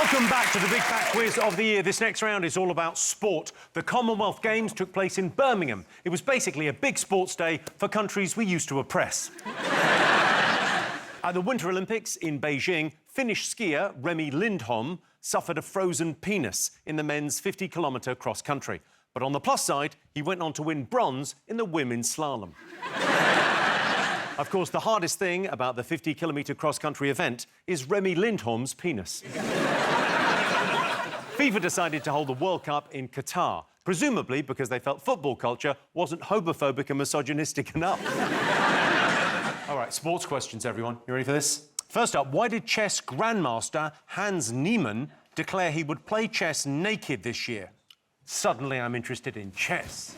Welcome back to the Big Fat Quiz of the Year. This next round is all about sport. The Commonwealth Games took place in Birmingham. It was basically a big sports day for countries we used to oppress. At the Winter Olympics in Beijing, Finnish skier Remi Lindholm suffered a frozen penis in the men's 50-kilometre cross-country. But on the plus side, he went on to win bronze in the women's slalom. Of course, the hardest thing about the 50-kilometre cross-country event is Remi Lindholm's penis. FIFA decided to hold the World Cup in Qatar, presumably because they felt football culture wasn't homophobic and misogynistic enough. All right, sports questions, everyone. You ready for this? First up, why did chess grandmaster Hans Niemann declare he would play chess naked this year? Suddenly I'm interested in chess.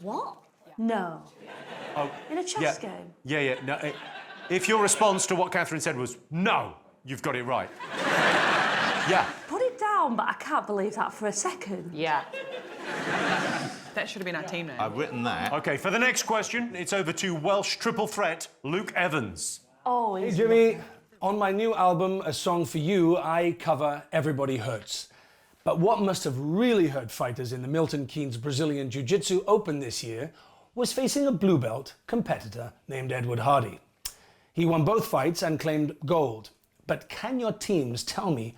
What? No. Oh, in a chess game? Yeah. No, if your response to what Catherine said was no, you've got it right. Yeah. Put it down, but I can't believe that for a second. Yeah. That should have been our team name. I've written that. OK, for the next question, it's over to Welsh triple threat Luke Evans. Oh, Hey, Jimmy. On my new album, A Song for You, I cover Everybody Hurts. But what must have really hurt fighters in the Milton Keynes Brazilian Jiu-Jitsu Open this year was facing a blue belt competitor named Edward Hardy. He won both fights and claimed gold. But can your teams tell me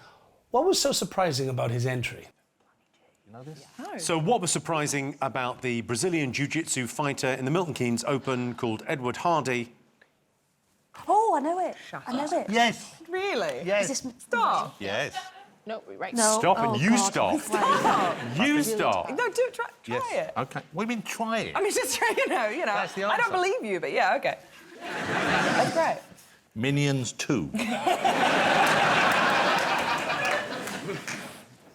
what was so surprising about his entry? You know this? No. So what was surprising about the Brazilian Jiu-Jitsu fighter in the Milton Keynes Open called Edward Hardy? Oh, I know it. I know it. Yes. Really? Yes. Is this... Stop. Yes. No, right. No. Stop and Oh, you God. stop. Stop. You stop. No, try Yes. it. OK. What do you mean, try it? I mean, just, you know. That's the I don't answer. believe you, but yeah, OK. That's great. Minions 2.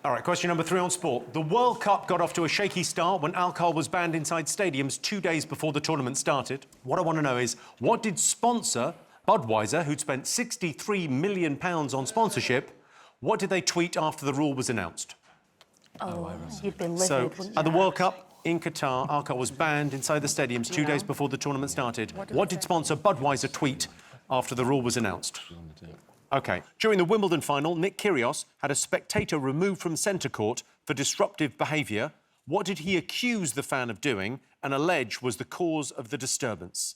All right, question number 3 on sport. The World Cup got off to a shaky start when alcohol was banned inside stadiums 2 days before the tournament started. What I want to know is, what did sponsor Budweiser, who'd spent £63 million on sponsorship, what did they tweet after the rule was announced? Oh, you'd be livid, So, wouldn't you? at the World Cup in Qatar, alcohol was banned inside the stadiums 2 days before the tournament started. What did sponsor Budweiser tweet after the rule was announced? OK. During the Wimbledon final, Nick Kyrgios had a spectator removed from centre court for disruptive behaviour. What did he accuse the fan of doing and allege was the cause of the disturbance?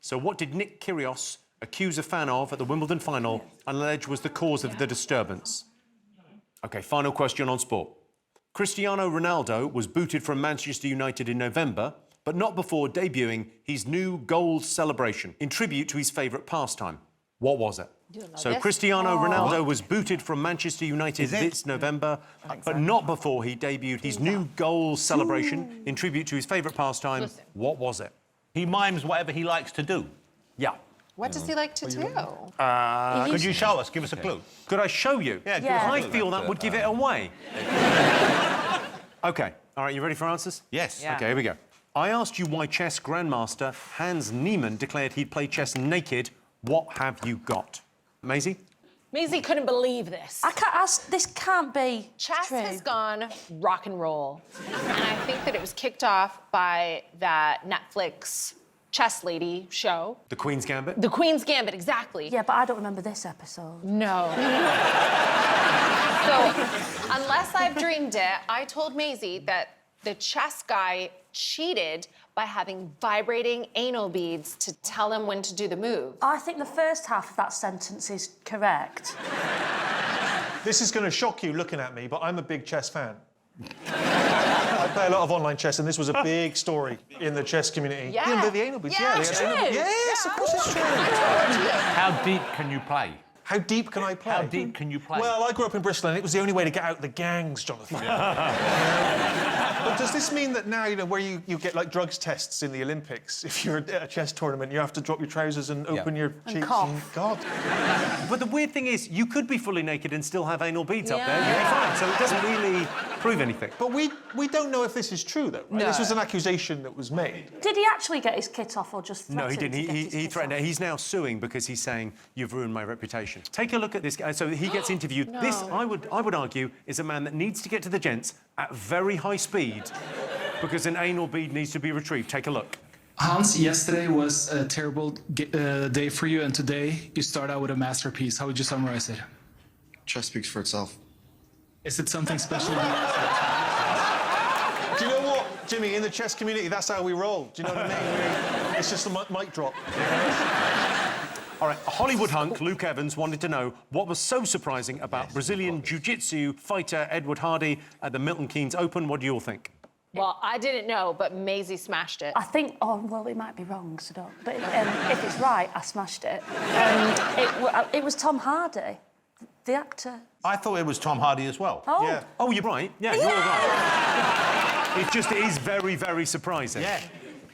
So what did Nick Kyrgios accuse a fan of at the Wimbledon final and allege was the cause of the disturbance? OK, final question on sport. Cristiano Ronaldo was booted from Manchester United in November, but not before debuting his new goal celebration in tribute to his favourite pastime. What was it? So Cristiano Ronaldo was booted from Manchester United this November, but not before he debuted his new goal celebration in tribute to his favourite pastime. What was it? He mimes whatever he likes to do. Yeah. What does he like to do? Could you show us? Give us a clue. Could I show you? Yeah, give Yeah. us a I clue. feel that would give it away. OK. All right, you ready for answers? Yes. Yeah. OK, here we go. I asked you why chess grandmaster Hans Niemann declared he'd play chess naked. What have you got? Maisie? Maisie couldn't believe this. I can't ask... This can't be Chess true. has gone rock and roll. And I think that it was kicked off by that Netflix chess lady show. The Queen's Gambit? The Queen's Gambit, exactly. Yeah, but I don't remember this episode. No. So, unless I've dreamed it, I told Maisie that the chess guy cheated by having vibrating anal beads to tell him when to do the move. I think the first half of that sentence is correct. This is going to shock you looking at me, but I'm a big chess fan. I play a lot of online chess, and this was a big story in the chess community. Yeah. The anal beads. Yeah, the it's anal- true. Yes, of course it's true. How deep can you play? How deep can I play? How deep can you play? Well, I grew up in Bristol, and it was the only way to get out the gangs, Jonathan. But does this mean that now, you know, where you get, like, drugs tests in the Olympics, if you're at a chess tournament, you have to drop your trousers and open your cheeks? cough. God. But the weird thing is, you could be fully naked and still have anal beads up there. Yeah. You'd be fine. So it doesn't really prove anything. But we don't know if this is true, though, right? No. This was an accusation that was made. Did he actually get his kit off or just No, he threatened didn't. to get his He kit threatened off? it. He's now suing because he's saying, you've ruined my reputation. Take a look at this guy. So he gets interviewed. No. This, I would argue, is a man that needs to get to the gents at very high speed because an anal bead needs to be retrieved. Take a look. Hans, yesterday was a terrible day for you, and today you start out with a masterpiece. How would you summarize it? chess speaks for itself. Is it something special? Do you know what, Jimmy? In the chess community, that's how we roll. Do you know what I mean? It's just a mic drop. All right, Hollywood hunk Luke Evans wanted to know what was so surprising about Brazilian jiu-jitsu fighter Edward Hardy at the Milton Keynes Open. What do you all think? Well, I didn't know, but Maisie smashed it. I think, oh, well, we might be wrong, so don't. But if it's right, I smashed it. It was Tom Hardy, the actor. I thought it was Tom Hardy as well. Oh, Yeah. Oh, you're right. Yeah, you're right. It is very, very surprising. Yeah.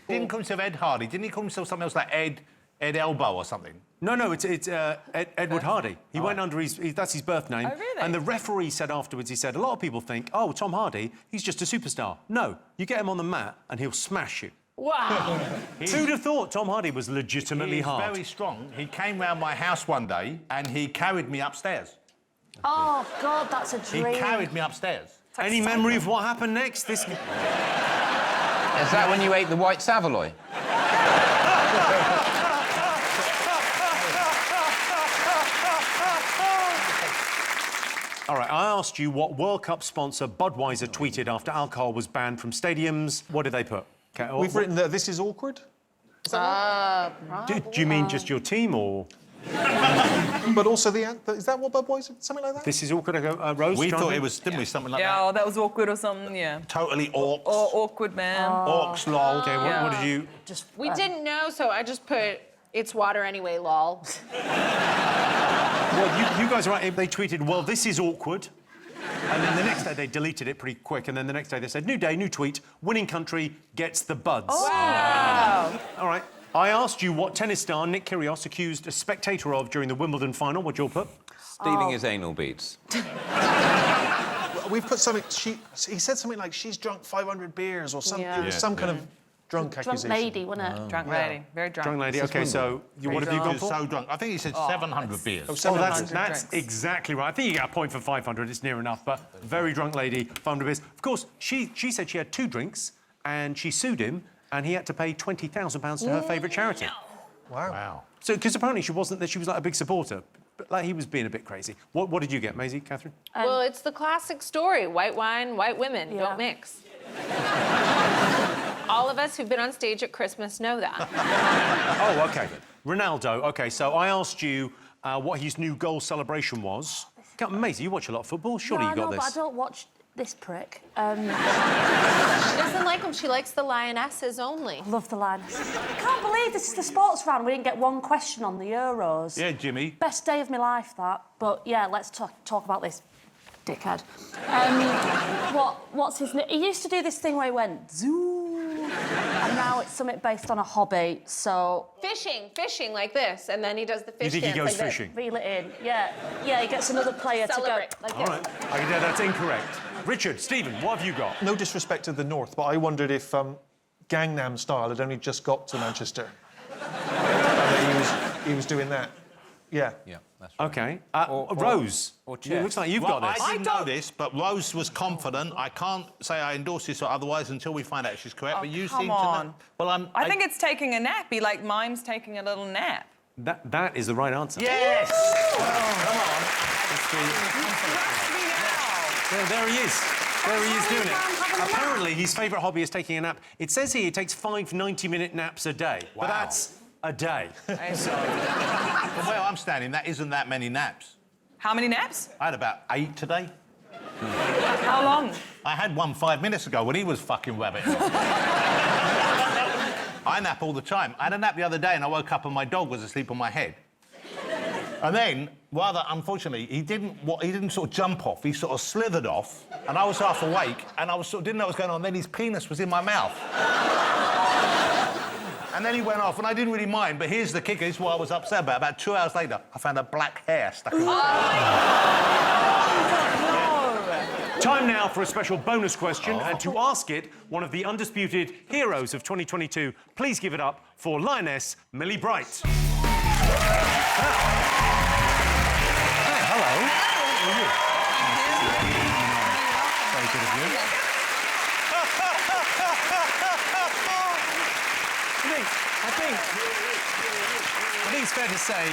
Didn't call himself Ed Hardy. Didn't he call himself something else like Ed Elbow or something? No, it's Edward Hardy. He went under that's his birth name. Oh, really? And the referee said afterwards, he said, a lot of people think, oh, Tom Hardy, he's just a superstar. No, you get him on the mat and he'll smash you. Wow. Who'd have thought Tom Hardy was legitimately He's hard? very strong. He came round my house one day and he carried me upstairs. oh God, that's a He dream. carried me upstairs. Any memory of what happened next? Is that when you ate the white Savoy? All right, I asked you what World Cup sponsor Budweiser tweeted after alcohol was banned from stadiums. What did they put? Okay, We've written that this is awkward. Is that do you mean just your team or...? right? But also is that what Budweiser? Something like that? This is awkward. I go, Rose, We thought Jonathan? it was, didn't we, something like Yeah, that? oh, that was awkward or something, yeah. Totally orcs. Or awkward, man. Orcs, lol. Okay, what did you... Just, We didn't know, so I just put, it's water anyway, lol. Well, you guys are right. They tweeted, well, this is awkward. And then the next day, they deleted it pretty quick. And then the next day, they said, new day, new tweet. Winning country gets the buds. Wow. All right. I asked you what tennis star Nick Kyrgios accused a spectator of during the Wimbledon final. What'd you all put? Stealing his anal beads. We've put something. He said something like she's drunk 500 beers or something. Yeah. It was some kind of drunk drunk accusation. lady, wasn't it? Drunk lady, very drunk. Drunk lady. OK, so what have you He gone was for? so drunk. I think he said 700 beers. Oh, Oh, 700 that's drinks. exactly right. I think you get a point for 500. It's near enough. But very drunk lady, 500 beers. Of course, she said she had 2 drinks and she sued him and he had to pay £20,000 to her favourite charity. Wow. So, because apparently she wasn't, that she was like a big supporter. But like, he was being a bit crazy. What did you get, Maisie, Catherine? Well, it's the classic story. White wine, white women, Yeah. don't mix. All of us who've been on stage at Christmas know that. Oh, OK. Ronaldo. OK, so I asked you what his new goal celebration was. Maisie, you watch a lot of football. Surely Yeah, you got I know, this. but I don't watch this prick. She doesn't like them. She likes the lionesses only. Love the line. I can't believe this is the sports round. We didn't get one question on the Euros. Yeah, Jimmy. Best day of my life, that. But yeah, let's talk about this dickhead. What's his name? He used to do this thing where he went zoo, and now it's something based on a hobby. So Fishing like this, and then he does the fish You think he dance goes like this. fishing? reel it in. Yeah, he gets another player Celebrate. to go. Like All right. That's incorrect. Richard, Stephen, what have you got? No disrespect to the North, but I wondered if Gangnam Style had only just got to Manchester. And he was doing that. Yeah. Yeah, that's right. OK. Rose, or it chess. looks like you've Well, got this. I didn't know this, but Rose was confident. I can't say I endorse this or otherwise until we find out she's correct. But you come seem to on. know. Well, I think it's taking a nap. He like mimes taking a little nap. That is the right answer. Yes. There he is. There he is doing it. Apparently, his favourite hobby is taking a nap. It says here he takes 5 90-minute naps a day. Wow. But that's a day. From where I'm standing, that isn't that many naps. How many naps? I had about 8 today. How long? I had one 5 minutes ago when he was fucking rabbiting. I nap all the time. I had a nap the other day and I woke up and my dog was asleep on my head. And then, rather unfortunately, he didn't sort of jump off. He sort of slithered off, and I was half awake, and I was didn't know what was going on. Then his penis was in my mouth. And then he went off, and I didn't really mind. But here's the kicker. This is what I was upset about. About 2 hours later, I found a black hair stuck in my mouth. Time now for a special bonus question, and to ask it, one of the undisputed heroes of 2022. Please give it up for Lioness Millie Bright. Hello. How are you? Very good of you. I think it's fair to say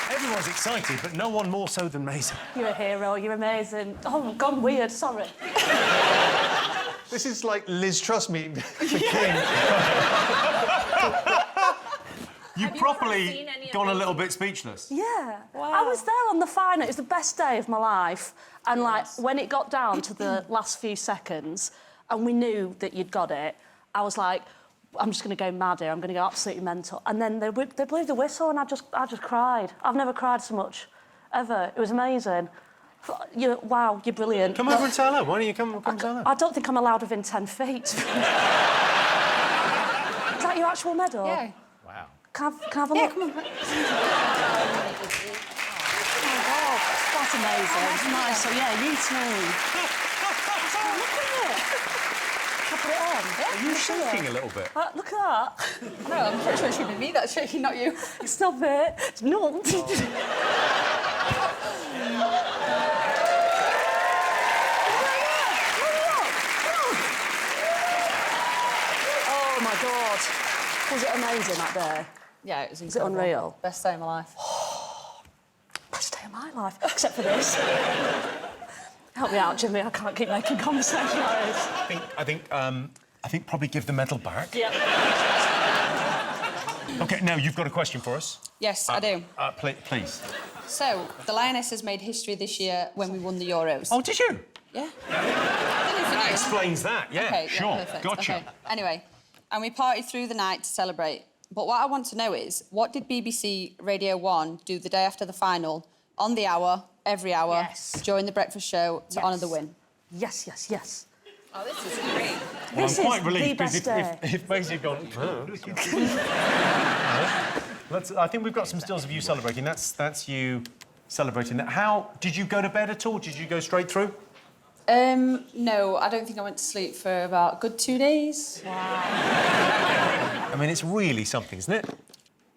Everyone's excited, but no one more so than Maisie. You're a hero, you're amazing. Oh, gone weird, sorry. This is like Liz Truss meeting the king. You've properly gone a little bit speechless. Yeah. Wow. I was there on the final. It was the best day of my life. And, like, when it got down to the last few seconds and we knew that you'd got it, I was like, I'm just going to go mad here. I'm going to go absolutely mental. And then they blew the whistle and I just cried. I've never cried so much, ever. It was amazing. Wow, you're brilliant. Come over and say hello. Why don't you come say hello? I don't think I'm allowed within 10 feet. Is that your actual medal? Yeah. Wow. Can I have a look? Come on. Oh, my God. That's amazing. That's nice. So, yeah, you too. Look at it. Can I put it on? Are you shaking a little bit? Look at that. I know, I'm pretty sure it should be me that's shaking, not you. Stop it. It's not. Oh, my God. Was it amazing that day? Yeah, it was Is it unreal? Best day of my life. Best day of my life, except for this. Help me out, Jimmy. I can't keep making conversation like this. I think probably give the medal back. Yeah. OK, now you've got a question for us. Yes, I do. Please. So, the Lionesses made history this year when we won the Euros. Oh, did you? Yeah. That explains that, yeah. Okay, sure. Yeah, perfect. Gotcha. Okay. Anyway, and we partied through the night to celebrate. But what I want to know is, what did BBC Radio 1 do the day after the final, on the hour, every hour, during the breakfast show, to honour the win? Yes, yes, yes. Oh, this is great. Well, This I'm quite is relieved the because best day. if Maisie had gone... I think we've got some stills of you celebrating. That's you celebrating that. How... Did you go to bed at all? Did you go straight through? No, I don't think I went to sleep for about a good 2 days. Wow. I mean, it's really something, isn't it?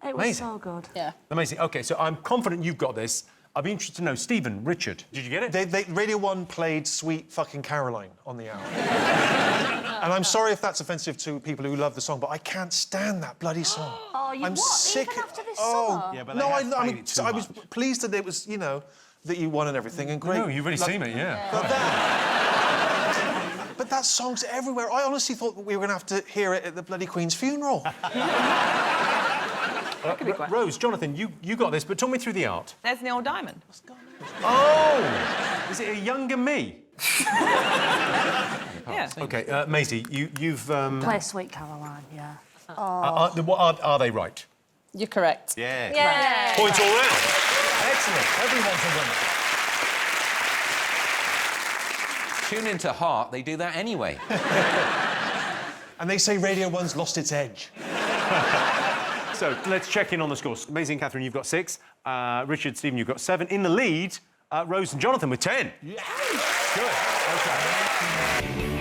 It was Amazing. so good. Yeah. Amazing. OK, so I'm confident you've got this. I'd be interested to know, Stephen, Richard, did you get it? Radio 1 played Sweet Fucking Caroline on the hour. And I'm sorry if that's offensive to people who love the song, but I can't stand that bloody song. Oh, you I'm what? sick. Even after this oh, summer? Yeah, but no, I played it too was much. pleased that it was, you know, that you won and everything, and great. No, you've really seen it, yeah. But that song's everywhere. I honestly thought we were going to have to hear it at the bloody Queen's funeral. Rose, Jonathan, you got this, but talk me through the art. There's Neil Diamond. Oh! Is it a younger me? Yeah. OK, Maisie, you've... Play Sweet Caroline, yeah. Are they right? You're correct. Yeah. Yeah. Points all round. Excellent. Everyone's a winner. Tune into Heart, they do that anyway. And they say Radio 1's lost its edge. So, let's check in on the scores. Maisie and Catherine, you've got 6. Richard, Stephen, you've got 7. In the lead, Rose and Jonathan with 10. Yeah. Good. OK.